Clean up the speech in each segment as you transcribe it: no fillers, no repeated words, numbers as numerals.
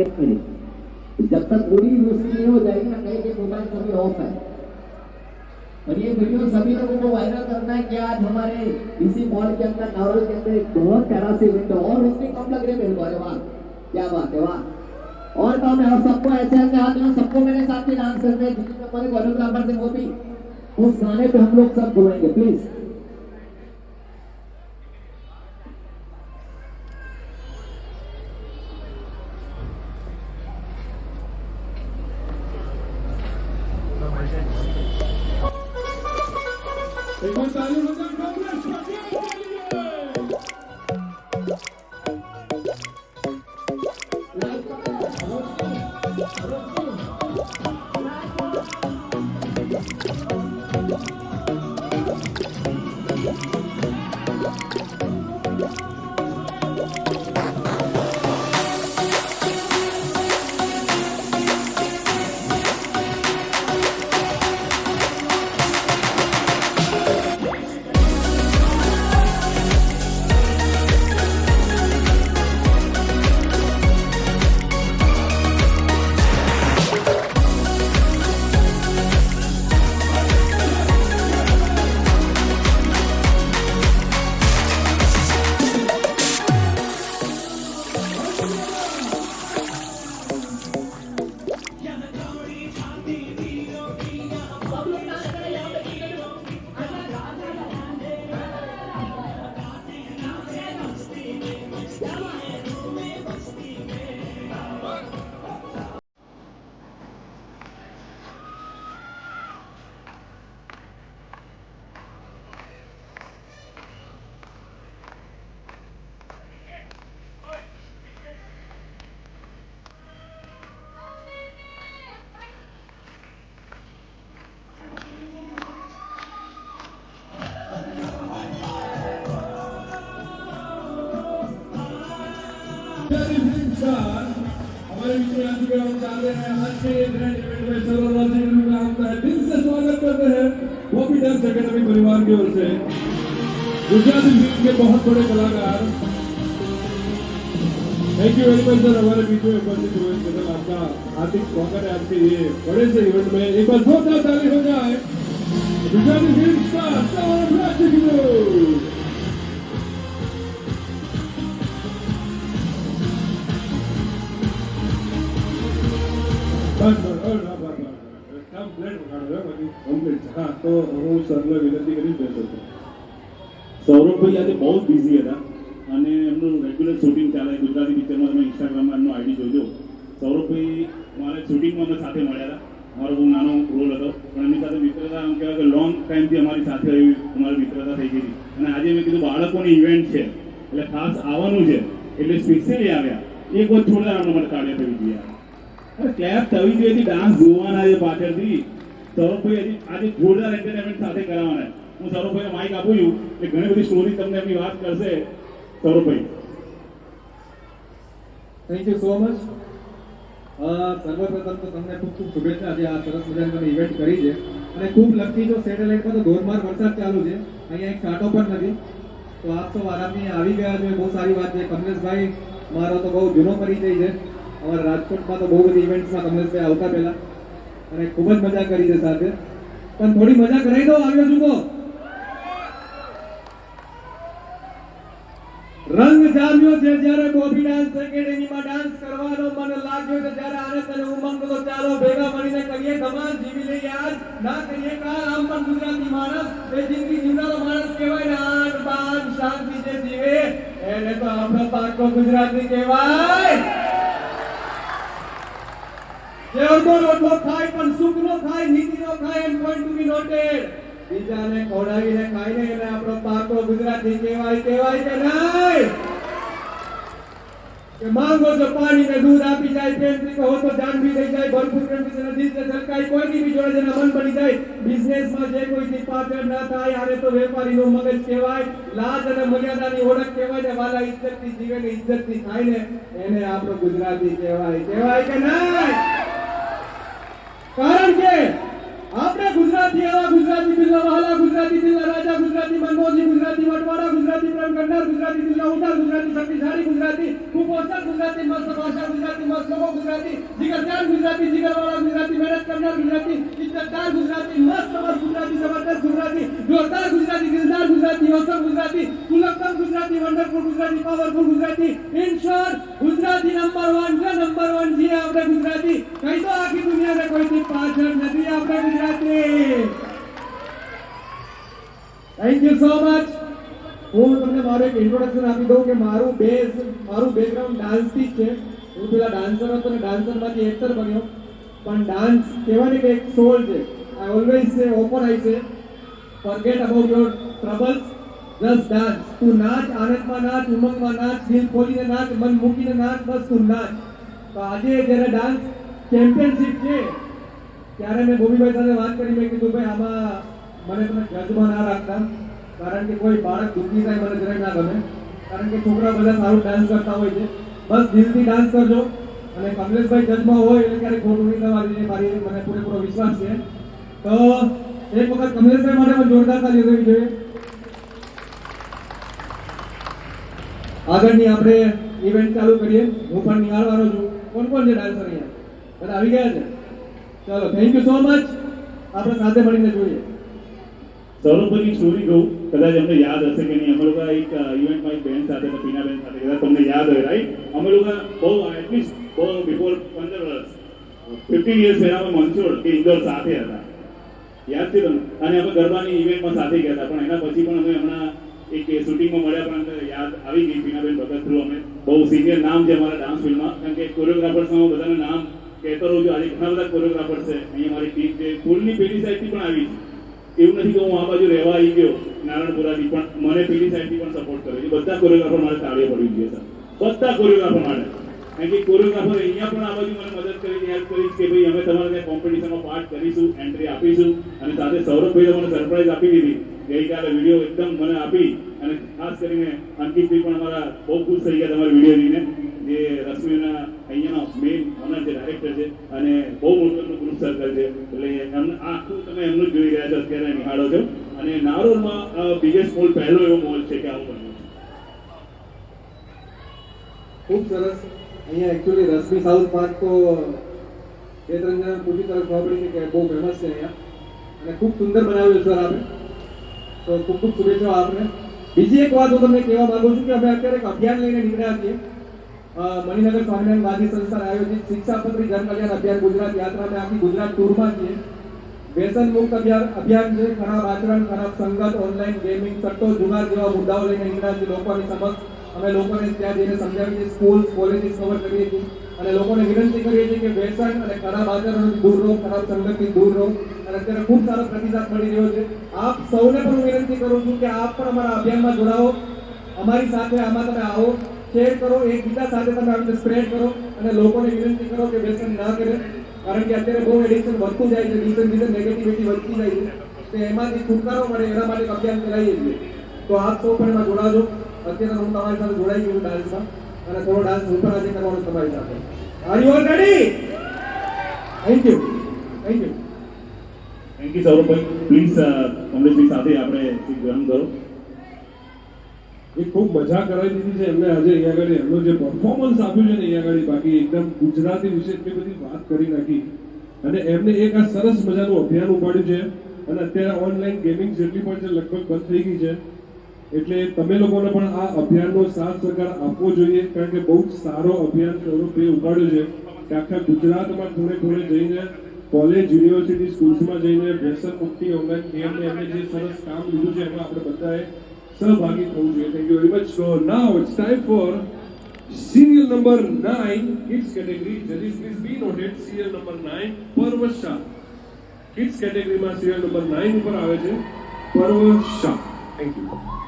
एक मिनट, जब तक पूरी रोशनी नहीं हो जाएगी ना, कहीं के मोबाइल सभी ऑफ है। और ये वीडियो सभी लोगों को वायरल करना है कि आज हमारे इसी मॉल के अंदर, नावल के अंदर एक बहुत प्यारा सी इवेंट है और रोशनी कम लग रही है मेरे को। अरे वाह, क्या बात है, वाह। और काम है, और सबको ऐसे ऐसे हाथ में, सबको मेरे साथ में डांस करते हैं, जितने हमारे कोरियोग्राफर थे वो भी उस गाने पे हम लोग सब घूमेंगे प्लीज। एक बार ताली बजाओ कांग्रेस पार्टी के लिए। हमारे मित्र आज के हम चाहते हैं आज के ग्रैंड इवेंट में सर्वराज्य का हम दिल से स्वागत करते हैं बॉबी डांस एकेडमी परिवार की ओर से गुजराती फिल्म के बहुत बड़े कलाकार। Thank you very much sir, हमारे बीच में उपस्थित हुए बदल आपका हार्दिक स्वागत है आपके ये बड़े से इवेंट में। एक बार जोरदार ताली हो जाए गुजराती फिल्म स्टार सर्वराज्य की ओर। તો હું સરને વિનંતી કરી બેઠો છું। સૌરભભાઈ આજે બહુ જ બિઝી હતા અને એમનું રેગ્યુલર શૂટિંગ ચાલે ગુજરાતી પિક્ચરમાં, તમે ઇન્સ્ટાગ્રામમાં એમનો આઈડી જોજો। સૌરભભાઈ મારે શૂટિંગમાં અમે સાથે મળ્યા હતા, મારો બહુ નાનો રોલ હતો પણ એમની સાથે મિત્રતા આમ કહેવાય કે લોંગ ટાઈમથી અમારી સાથે આવી અમારી મિત્રતા થઈ ગઈ હતી। અને આજે મેં કીધું બાળકોની ઇવેન્ટ છે એટલે ખાસ આવવાનું છે એટલે સ્પેશિયલી આવ્યા। એક વખત થોડા આમનો મને કાર્ય થવી જોઈએ, ક્લેપ થવી જોઈએ, ડાન્સ જોવાના છે પાછળથી। સૌરભભાઈ આજે જોરદાર એન્ટરટેનમેન્ટ સાથે કરાવવાના। હું સૌરભભાઈને માઇક આપું છું એટલે ઘણી બધી સ્ટોરી તમને એમની વાત કરશે Saurabhbhai. Thank you so much. સર્વપ્રથમ તો તમને ખૂબ ખૂબ શુભેચ્છા। આજે આ સરસ મજાની તમે ઇવેન્ટ કરી છે અને ખૂબ લકી જો સેટેલાઇટ પર તો ધોધમાર વરસાદ ચાલુ છે, અહીંયા એક છાંટો પણ નથી, તો આપ તો આરામથી આવી ગયા છો, બહુ સારી વાત છે। કમલેશભાઈ મારો તો બહુ જૂનો પરિચય છે, અમારા રાજકોટમાં તો બહુ બધી ઇવેન્ટ્સમાં કમલેશભાઈ આવતા પહેલા અને ખૂબ જ મજા કરી છે સાથે, પણ થોડી મજા કરાવી દો, આવ્યો છું તો રંગ જામ્યો છે જ્યારે બોબી ડાન્સ એકેડેમીમાં ડાન્સ કરવાનો મને લાગ્યો છે જ્યારે આનંદ અને ઉમંગ, તો ચાલો ભેગા મળીને કરીએ ધમાલ, જીવી લઈએ આજ, ના કરીએ કાલ। આમ પણ ગુજરાતી માણસ એ જિંદગી જીવનારો માણસ કહેવાય ને, આન બાન શાંતિ જે જીવે એને તો આપણો પાકો ગુજરાતી કહેવાય। જે અડધો રોટલો ખાય પણ સુખ નો ખાય, નીતિ નો ખાય, એમ પોઈન્ટ ટુ બી નોટેડ। બીજાને ખવડાવીને ખાઈને એને આપણો પાકો ગુજરાતી કહેવાય, કહેવાય કે નહીં? કે માંગો તો પાણી ને દૂધ આપી જાય, પેન્ટ્રી કહો તો જાન બી દઈ જાય, ભરપૂર પ્રેમથી તેના દિલને ઝલકાય, કોઈની બી જોડે જેના મન બની જાય। બિઝનેસમાં જે કોઈથી પાછળ ના થાય આને તો વેપારીનું મગજ કહેવાય, લાજ અને મર્યાદાની ઓળખ કહેવાય ને, વાલા ઇજ્જતથી જીવે ને ઇજ્જતથી ખાય ને એને આપણો ગુજરાતી કહેવાય, કહેવાય કે નહીં? કારણ કે આપણે ગુજરાતી આવા ગુજરાતી દિલના વહાલા ગુજરાતી દિલના રાજા ગુજરાતી મનમોજી ગુજરાતી વટવાડા ગુજરાતી પ્રેમ કરનાર ગુજરાતી દિલના ઉદાર ગુજરાતી શક્તિશાળી ગુજરાતી કુપોષણ ગુજરાતી મસ્ત ભાષા ગુજરાતી મસ્ત લોકો ગુજરાતી જીગરજાન ગુજરાતી જીગરવાળા ગુજરાતી મહેનત કરનાર ગુજરાતી ઇજ્જતદાર ગુજરાતી મસ્ત ગુજરાતી જબરદસ્ત ગુજરાતી જોરદાર ગુજરાતી દિલદાર ગુજરાતી ઓસમ ગુજરાતી કુલકમ Gujarati wonderful Gujarati powerful Gujarati in short Gujarati number 1 છે નંબર 1 છે આપણે ગુજરાતી કઈ તો આખી દુનિયાને કોઈથી પાછળ નથી આપણે Gujarati thank you so much હું તમને મારું એક ઇન્ટ્રોડક્શન આપી દઉં કે મારું બેકગ્રાઉન્ડ ડાન્સથી જ છે હું પેલા ડાન્સર હતો ને ડાન્સરમાંથી એક્ટર બન્યો પણ ડાન્સ કહેવાય ને કે એક સોલ છે આઈ ઓલવેઝ સે ઓપન આઈ સે forget about your troubles just dance તું નાચ આનંદમાં નાચ ઉમંગમાં નાચ દિલ ખોલીને નાચ મન મૂકીને નાચ બસ તું નાચ તો આજે જ્યારે ડાન્સ ચેમ્પિયનશિપ છે ત્યારે મેં ભૂમિભાઈ સાથે વાત કરી મેં કીધું ભાઈ આમાં મને તમે જજમાં ના રાખતા કારણ કે કોઈ બાળક દુઃખી થાય મને જરાય ના ગમે કારણ કે છોકરા બધા સારું ડાન્સ કરતા હોય છે બસ દિલથી ડાન્સ કરજો અને કમલેશભાઈ જજમાં હોય એટલે ક્યારેય ખોટું નહીં થવાની મારી મને પૂરેપૂરો વિશ્વાસ છે તો એક વખત કમલેશભાઈ માટે પણ જોરદાર તાલી દેવી જોઈએ આગળની આપણે ઇવેન્ટ ચાલુ કરીએ હું પણ નિહાળવાનો છું કોણ કોણ છે ડાન્સર અહીંયા બધા આવી ગયા છે ચલો થેન્ક યુ સો મચ આપણે સાથે મળીને જોઈએ સૌરભભાઈની સ્ટોરી કહું કદાચ અમને યાદ હશે કે નહીં અમે લોકો એક ઇવેન્ટમાં એક બેન સાથે પીનાબેન સાથે ગયા તમને યાદ હોય રાઈટ અમે લોકો બહુ એટલીસ્ટ બહુ બિફોર 15 વર્ષ 15 યર્સ પહેલા અમે મંચોડ કે ઇન્દોર સાથે હતા યાદ છે તમને અને અમે ગરબાની ઇવેન્ટમાં સાથે ગયા હતા પણ એના પછી પણ અમે હમણાં એક શૂટિંગમાં મળ્યા પણ અમને યાદ આવી ગઈ પીનાબેન ભગત થ્રુ અમે બહુ સિનિયર નામ છે અમારા ડાન્સ ફિલ્ડમાં કારણ કે કોરિયોગ્રાફર્સમાં બધાના નામ કહેતો રહું છું આજે ઘણા બધા કોરિયોગ્રાફર્સ છે અહીંયા મારી ટીમ છે ફૂલની પેલી સાઈડથી પણ આવી છે એવું નથી કે હું આ બાજુ રહેવા આવી ગયો નારણપુરાથી પણ મને પેલી સાઈડથી પણ સપોર્ટ કર્યો છે બધા કોરિયોગ્રાફર મારે તાળીઓ પડી ગઈ છે બધા કોરિયોગ્રાફર માટે કારણ કે કોરિયોગ્રાફર અહીંયા પણ આ બાજુ મને મદદ કરીને હેલ્પ કરીશ કે ભાઈ અમે તમારે ત્યાં કોમ્પિટિશનમાં પાર્ટ કરીશું એન્ટ્રી આપીશું અને સાથે સૌરભભાઈ મને સરપ્રાઈઝ આપી દીધી ગઈકાલે વિડીયો એકદમ મને આપી અને ખાસ કરીને અંકિતભાઈ પણ અમારા બહુ ખુશ થઈ ગયા તમારા વિડીયો જોઈને જે રશ્મિના અહીંયાનો મેઇન ઓનર છે ડાયરેક્ટર છે અને બહુ મોટું એમનું ગ્રુપ સર્કલ છે એટલે આખું તમે એમનું જ જોઈ રહ્યા છો અત્યારે નિહાળો છો અને નારોલમાં બિગેસ્ટ મોલ પહેલો એવો મોલ છે કે આવું બન્યું ખૂબ સરસ અહીંયા એકચ્યુઅલી રશ્મિ સાઉથ પાર્ક તો બે ત્રણ જણા પૂછી તરફ ખબર પડી છે કે બહુ ફેમસ છે અહીંયા અને ખૂબ સુંદર બનાવ્યું સર આપણે તો ખૂબ ખૂબ શુભેચ્છાઓ આપને બીજી એક વાત હું તમને કહેવા માંગુ છું કે અમે અત્યારે એક અભિયાન લઈને નીકળ્યા છીએ મણિનગર સ્વામિનારાયણ વાદી સંસ્થા આયોજિત શિક્ષાપત્રી જનકલ્યાણ અભિયાન ગુજરાત યાત્રામાં આખી ગુજરાત ટૂરમાં છીએ વ્યસન મુક્ત અભિયાન છે ખરાબ આચરણ ખરાબ સંગત ઓનલાઈન ગેમિંગ સટ્ટો જુગાર જેવા મુદ્દાઓ લઈને નીકળ્યા છીએ લોકોની સમક્ષ અમે લોકોને ત્યાં જઈને સમજાવીએ છીએ સ્કૂલ કોલેજીસ કવર કરીએ છીએ અને લોકોને વિનંતી કરીએ છીએ કે વ્યસન અને ખરાબ આચરણથી દૂર રહો ખરાબ સંગતથી દૂર રહો અને અત્યારે ખૂબ સારો પ્રતિસાદ મળી રહ્યો છે આપ સૌને પણ હું વિનંતી કરું છું કે આપ પણ અમારા અભિયાનમાં જોડાઓ અમારી સાથે આમાં તમે આવો શેર કરો એકબીજા સાથે તમે આવી રીતે સ્પ્રેડ કરો અને લોકોને વિનંતી કરો કે વ્યસન ના કરે કારણ કે અત્યારે બહુ એડિક્શન વધતું જાય છે દિવસે નેગેટિવિટી વધતી જાય છે તો એમાંથી છુટકારો મળે એના માટે એક અભિયાન ચલાવીએ છીએ તો આપ સૌ પણ એમાં જોડાજો અત્યારે હું તમારી સાથે જોડાઈ ગયું ડાન્સમાં અને થોડો ડાન્સ હું પણ આજે કરવાનો તમારી સાથે are you all ready thank you thank you thank you Saurabhbhai please Kamleshbhai સાથે આપણે ગ્રહણ કરો એ ખૂબ મજા કરાવી દીધી છે એમને આજે અહીંયા આગળ એમનું જે પરફોર્મન્સ આપ્યું છે ને અહીંયા આગળ બાકી એકદમ ગુજરાતી વિશે એટલી બધી વાત કરી નાખી અને એમને એક આ સરસ મજાનું અભિયાન ઉપાડ્યું છે અને અત્યારે ઓનલાઈન ગેમિંગ જેટલી પણ છે લગભગ બંધ થઈ ગઈ છે એટલે તમે લોકોને પણ આ અભિયાનનો સાથ સહકાર આપવો જોઈએ કારણ કે બહુ જ સારો અભિયાન સૌરભભાઈએ ઉપાડ્યું છે કે આખા ગુજરાતમાં ખૂણે જઈને કોલેજ યુનિવર્સિટી સ્કૂલ્સમાં જઈને વ્યસન મુક્તિ ઓનલાઈન ગેમને એમને જે સરસ કામ લીધું છે એમાં આપણે બધાએ સહભાગી થવું જોઈએ thank you very much so now it's time for serial number 9 kids category જજીસ please be noted serial number 9 Parv Shah kids કેટેગરીમાં સિરિયલ નંબર 9 ઉપર આવે છે પર્વ શાહ થેન્ક યુ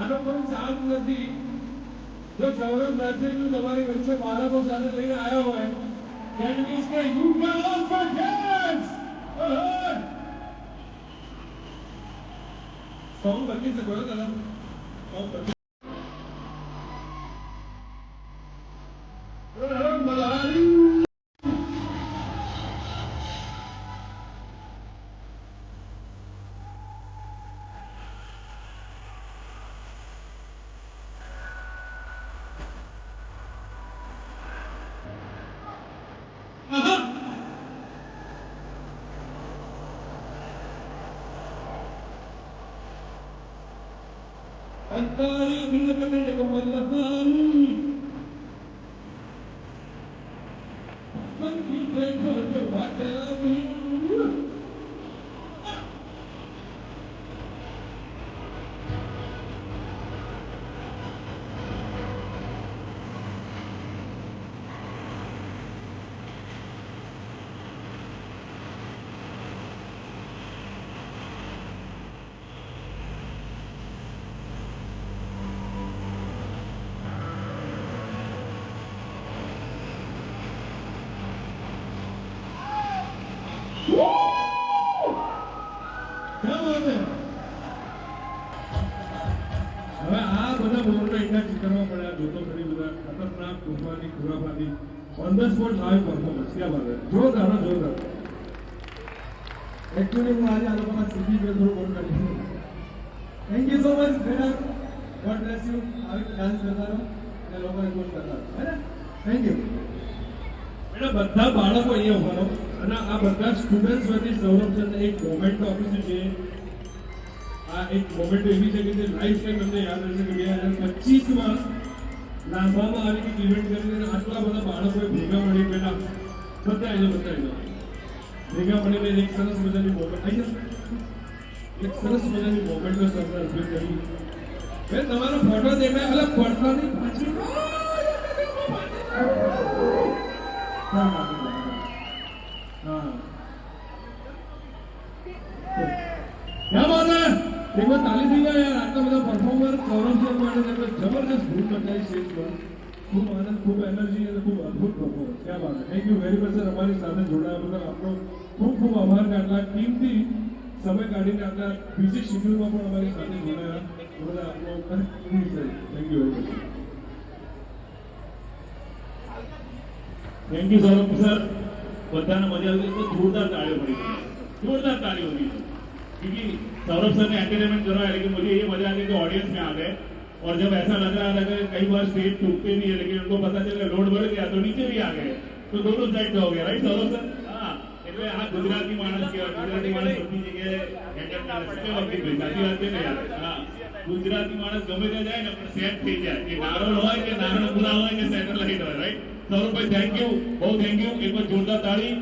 આનો કોઈ ચાર્જ નથી. જો સૌરભ નરસિંહ તમારી વચ્ચે બાળકો સાથે લઈને આવ્યા હોય that means that you can also dance. Saurabh બદલી શકો છો દાદા. સૌરભ બદલી અંતારી બિલકને જગમલ્લહારી મંકી પ્રેમ તો વાટાવી હવે આ બધા બોર્ડના એટલા ચિત્રમાં પડ્યા જોતો ખરી બધા ખતરનાક તોફાની ખુરાફાની on the spot live performance ક્યાં બાત હે જોરદાર જોરદાર. એકચ્યુઅલી હું આજે આ લોકોના સીધી પર થોડું બોલ કરી છું. Thank you so much madam. God bless you. આવી ડાન્સ કરતા રહો અને લોકોને ખુશ કરતા રહો. હે ને? Thank you. એટલે બધા બાળકો અહીંયા ઉભારો અને આ બધા સ્ટુડન્ટ્સ વચ્ચે સૌરભ સરને એક મોમેન્ટ આપી છે. આ એક મોમેન્ટ એવી છે કે જે લાઈફ ટાઈમ તમને યાદ રહેશે કે 2025માં લાંબામાં આવી એક ઇવેન્ટ કરીને આટલા બધા બાળકોએ ભેગા મળી પેલા બતાવી દો ભેગા મળીને એક સરસ મજાની મોમેન્ટ આવી જશે. એક સરસ મજાની મોમેન્ટનો સરદાર ઉપયોગ કરી બેન તમારો ફોટો દેખાય અલગ પડતાની પાછી हाँ क्या बात है एक बार ताली दी जाए यार आटला બધા પરફોર્મર સૌરભ સર માટે તમે જબરદસ્ત ભૂલ બતાવી સ્ટેજ પર ખૂબ આનંદ ખૂબ એનર્જી અને ખૂબ અદ્ભુત પરફોર્મન્સ क्या बात है thank you very much sir અમારી સાથે જોડાયા બદલ આપનો ખૂબ ખૂબ આભાર કે આટલા કિંમતી સમય કાઢીને આટલા બિઝી શેડ્યુલમાં પણ અમારી સાથે જોડાયા એ બદલ આપનો thank you very much thank you Saurabh sir બધાને मजा आई तो जोरदार तालियों पड़ी जोरदार तालियों हुई क्योंकि सौरभ सर ने एंटरटेनमेंट करवाया लेकिन मुझे ये मजा आ गई कि ऑडियंस में आ गए और जब ऐसा लग रहा था कि कई बार स्टेज टूटते नहीं है लेकिन उनको पता चल गया लोड बढ़ गया तो नीचे भी आ गए तो दोनों साइड पे हो गया राइट सौरभ सर हाँ એટલે આ ગુજરાતી માણસ કહેવાય ગુજરાતી માણસ બધી જગ્યાએ હેન્ડલ કરે છે વખતે ભાઈ સાચી વાત છે ને યાર હા ગુજરાતી માણસ ગમે ત્યાં જાય ને પણ સેટ થઈ જાય કે નારોલ હોય કે નારણપુરા હોય કે સેટેલાઇટ હોય રાઈટ સૌરભભાઈ થેન્ક યુ બહુ થેન્ક યુ એક વાર જોરદાર તાળી